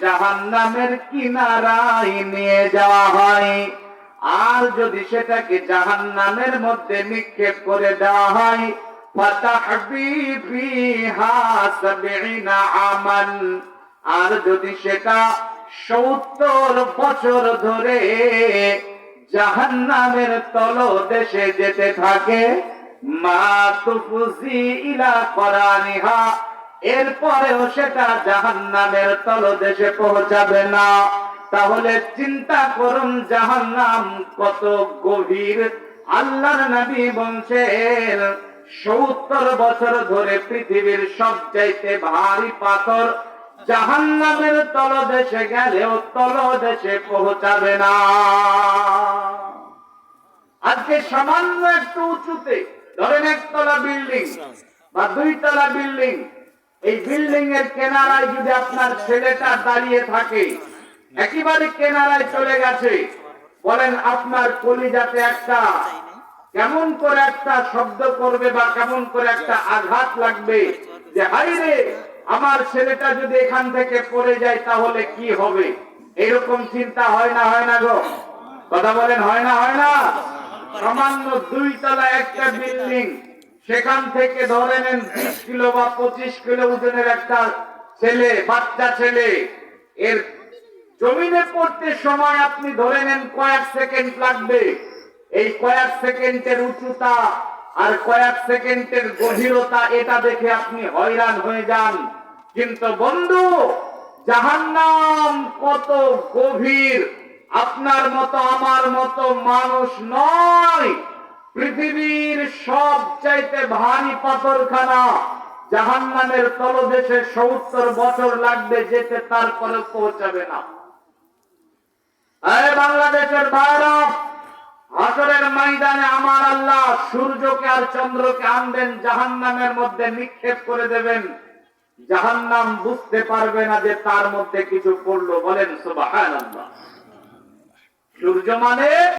জাহান্নামের কিনারায় নিয়ে যাওয়া হয়। আর যদি সেটাকে জাহান্নামের মধ্যে নিক্ষেপ করে দেওয়া হয়, ফাতাহবি ফিহা ৭০ আমান, আর যদি সেটা ৭০ বছর ধরে জাহান্নামের তলদেশে যেতে থাকে, মা তুফজি ইলা করানিহা, এরপরেও সেটা জাহান্নামের তলদেশে পৌঁছাবে না। তাহলে চিন্তা করুন জাহান্নাম কত গভীর। আল্লাহর নবী বলছেন ৭০ বছর ধরে পৃথিবীর সবচাইতে ভারী পাথর জাহান্নামের তলদেশে গেলেও তলদেশে পৌঁছাবে না। আজকে সামান্য একটু উঁচুতে, ধরেন ১ তলা বিল্ডিং বা ২ তলা বিল্ডিং, এই বিল্ডিং এর কিনারায় যদি আপনার ছেলেটা দাঁড়িয়ে থাকে, একেবারে কিনারায় চলে গেছে, বলেন আপনার কলিজাতে একটা কেমন করে একটা শব্দ করবে বা কেমন করে একটা আঘাত লাগবে যে হায়রে আমার ছেলেটা যদি এখান থেকে পড়ে যায় তাহলে কি হবে। এরকম চিন্তা হয় না, হয় না গো? কথা বলেন, হয় না, হয় না? সামান্য ২ তলা একটা বিল্ডিং, সেখান থেকে ধরে নেন ২০ কিলো বা ২৫ কিলো ওজনের একটা ছেলে, বাচ্চা ছেলে, এর জমিনে পড়তে সময় আপনি ধরে নেন কয়েক সেকেন্ড লাগবে। এই কয়েক সেকেন্ডের উচ্চতা আর কয়েক সেকেন্ডের গভীরতা, এটা দেখে আপনি হয়রান হয়ে যান। কিন্তু বন্ধু, জাহান্নাম কত গভীর আপনার মতো আমার মতো মানুষ নয়। পৃথিবীর সবচাইতে ভারী পাথরখানা জাহান্নামের তলদেশে ৭০ বছর লাগবে যেতে, তারপরে পৌঁছাবে না। বাংলাদেশের ভাইরা, হাসরের ময়দানে আমার আল্লাহ সূর্যকে আর চন্দ্রকে আনবেন, জাহান্নামের মধ্যে নিক্ষেপ করে দেবেন। জাহান্নাম বুঝতে পারবে না যে তার মধ্যে কিছু পড়লো। বলেন সুবহানাল্লাহ। সূর্য মানে